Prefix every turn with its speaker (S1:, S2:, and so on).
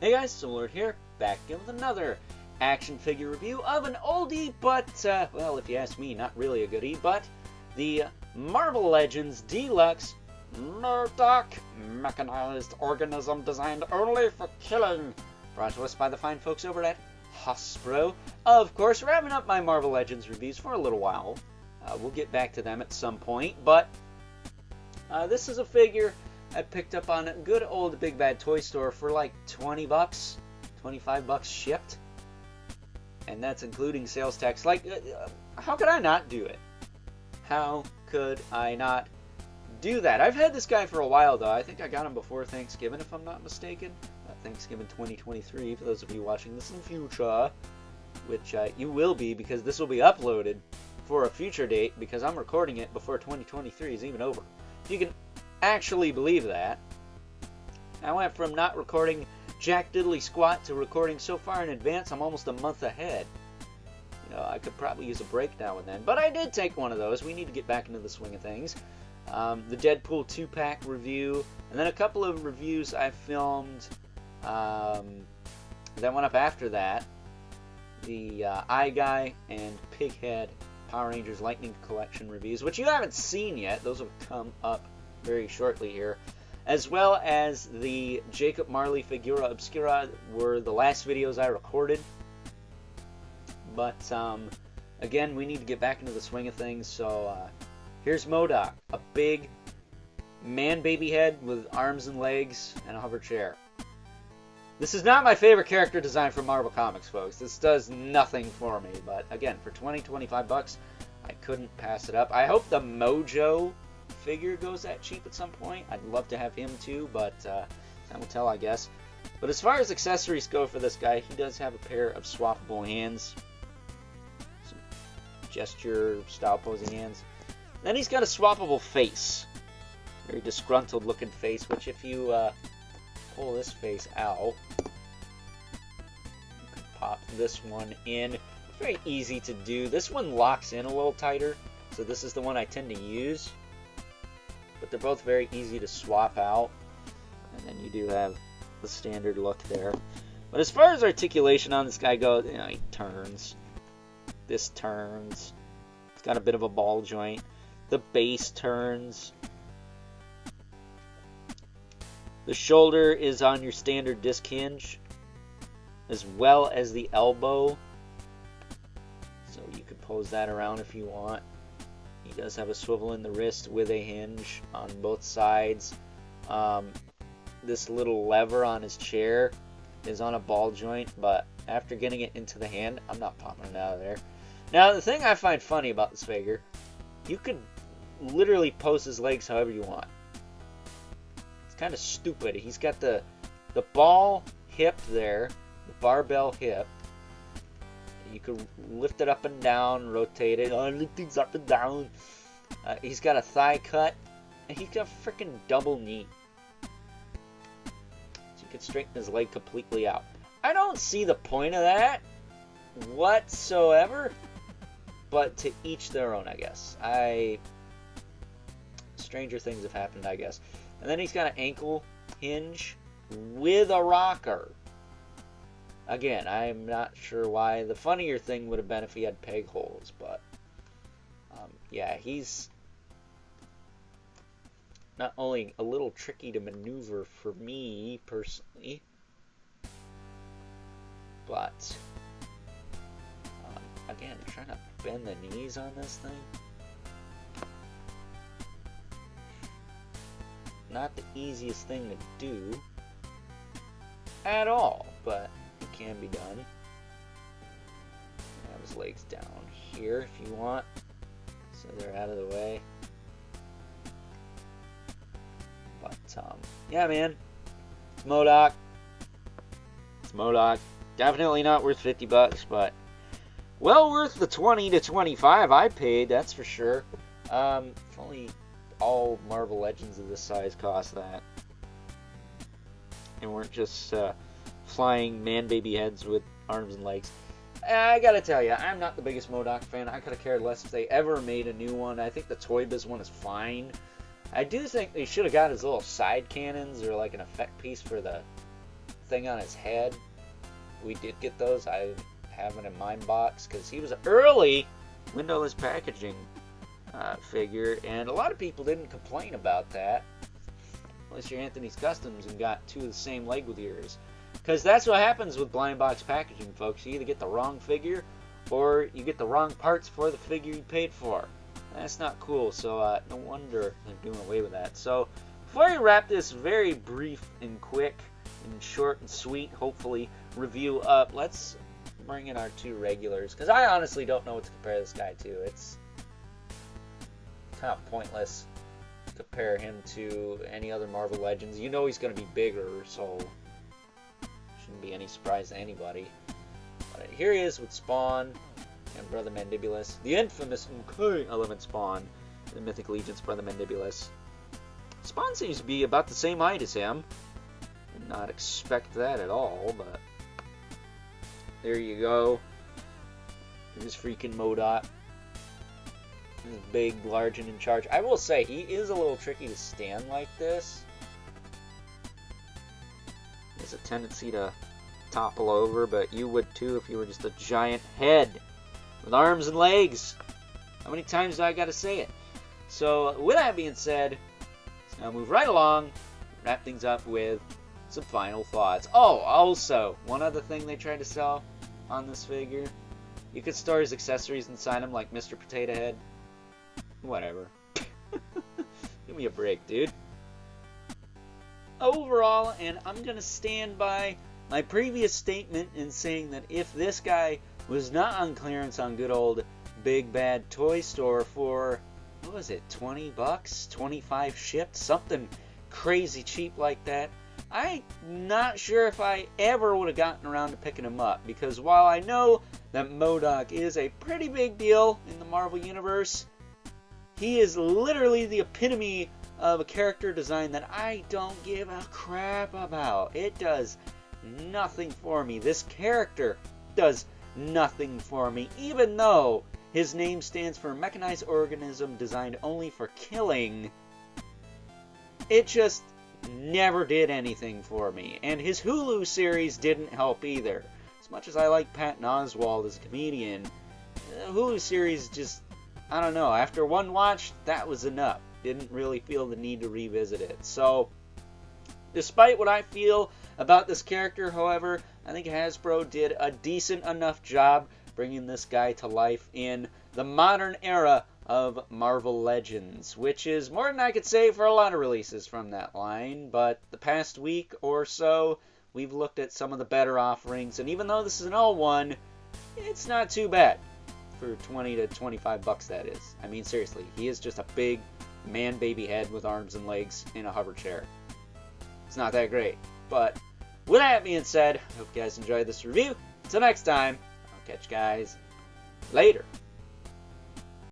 S1: Hey guys, Solar here, back again with another action figure review of an oldie, but, well, if you ask me, not really a goodie, but the Marvel Legends Deluxe M.O.D.O.K mechanized organism designed only for killing, brought to us by the fine folks over at Hasbro. Of course, wrapping up my Marvel Legends reviews for a little while. We'll get back to them at some point, but this is a figure I picked up on a good old Big Bad Toy Store for like 20 bucks, 25 bucks shipped. And that's including sales tax. Like, how could I not do it? How could I not do that? I've had this guy for a while, though. I think I got him before Thanksgiving, if I'm not mistaken. Thanksgiving 2023, for those of you watching this in the future. Which you will be, because this will be uploaded for a future date, because I'm recording it before 2023 is even over. If you can actually believe that. I went from not recording jack diddly squat to recording so far in advance I'm almost a month ahead. You know, I could probably use a break now and then, but I did take one of those. We need to get back into the swing of things. The Deadpool 2-pack review, and then a couple of reviews I filmed that went up after that. The Eye Guy and Pighead Power Rangers Lightning Collection reviews, which you haven't seen yet. Those will come up very shortly here, as well as the Jacob Marley Figura Obscura were the last videos I recorded. But again, we need to get back into the swing of things. So here's M.O.D.O.K, a big man baby head with arms and legs and a hover chair. This is not my favorite character design from Marvel Comics, folks. This does nothing for me, but again, for 25 bucks, I couldn't pass it up. I hope the Mojo figure goes that cheap at some point. I'd love to have him too, but time will tell, I guess. But as far as accessories go for this guy, he does have a pair of swappable hands, some gesture style posing hands. Then he's got a swappable face, very disgruntled looking face, which if you pull this face out, you can pop this one in. It's very easy to do. This one locks in a little tighter, so this is the one I tend to use. But they're both very easy to swap out. And then you do have the standard look there. But as far as articulation on this guy goes, you know, he turns. This turns. It's got a bit of a ball joint. The base turns. The shoulder is on your standard disc hinge, as well as the elbow. So you could pose that around if you want. He does have a swivel in the wrist with a hinge on both sides. This little lever on his chair is on a ball joint, but after getting it into the hand, I'm not popping it out of there. Now, the thing I find funny about this figure, you could literally pose his legs however you want. It's kind of stupid. He's got the ball hip there, the barbell hip. You can lift it up and down, rotate it. Oh, lift things up and down. He's got a thigh cut, and he's got a freaking double knee. So you can straighten his leg completely out. I don't see the point of that whatsoever, but to each their own, I guess. Stranger things have happened, I guess. And then he's got an ankle hinge with a rocker. Again, I'm not sure why. The funnier thing would have been if he had peg holes, but yeah, he's not only a little tricky to maneuver for me personally, but again, trying to bend the knees on this thing, not the easiest thing to do at all, but it can be done. Have his legs down here if you want, so they're out of the way. But yeah, man, it's M.O.D.O.K. It's M.O.D.O.K. Definitely not worth 50 bucks, but well worth the 20 to 25 I paid, that's for sure. If only all Marvel Legends of this size cost that, and weren't just flying man baby heads with arms and legs. I gotta tell you, I'm not the biggest M.O.D.O.K fan. I could have cared less if they ever made a new one. I think the Toy Biz one is fine. I do think they should have got his little side cannons or like an effect piece for the thing on his head. We did get those. I have it in my box because he was an early windowless packaging figure, and a lot of people didn't complain about that. Unless you're Anthony's Customs and got two of the same leg with yours. Because that's what happens with blind box packaging, folks. You either get the wrong figure or you get the wrong parts for the figure you paid for. That's not cool, so no wonder they're doing away with that. So before we wrap this very brief and quick and short and sweet, hopefully, review up, let's bring in our two regulars. Because I honestly don't know what to compare this guy to. It's kind of pointless to compare him to any other Marvel Legends. You know he's going to be bigger, so shouldn't be any surprise to anybody. But here he is with Spawn and Brother Mandibulus, the infamous M.O.D.O.K element Spawn, the Mythic Legion's Brother Mandibulus. Spawn seems to be about the same height as him. Did not expect that at all, but there you go. Here's freaking M.O.D.O.K. He's big, large, and in charge. I will say, he is a little tricky to stand like this. He has a tendency to topple over, but you would too if you were just a giant head with arms and legs. How many times do I gotta say it? So, with that being said, let's now move right along, wrap things up with some final thoughts. Oh, also, one other thing they tried to sell on this figure. You could store his accessories inside him, like Mr. Potato Head. Whatever. Give me a break, dude. Overall, and I'm gonna stand by my previous statement in saying that if this guy was not on clearance on good old Big Bad Toy Store for, what was it, 20 bucks? 25 shipped? Something crazy cheap like that. I'm not sure if I ever would have gotten around to picking him up, because while I know that M.O.D.O.K is a pretty big deal in the Marvel Universe, he is literally the epitome of a character design that I don't give a crap about. It does nothing for me. This character does nothing for me, even though his name stands for mechanized organism designed only for killing. It just never did anything for me. And his Hulu series didn't help either. As much as I like Patton Oswalt as a comedian, the Hulu series just, I don't know, after one watch, that was enough. Didn't really feel the need to revisit it. So, despite what I feel about this character, however, I think Hasbro did a decent enough job bringing this guy to life in the modern era of Marvel Legends, which is more than I could say for a lot of releases from that line. But the past week or so, we've looked at some of the better offerings, and even though this is an old one, it's not too bad for 20 to 25 bucks, that is. I mean, seriously, he is just a big man baby head with arms and legs in a hover chair. It's not that great, but with that being said, I hope you guys enjoyed this review. Until next time, I'll catch you guys later.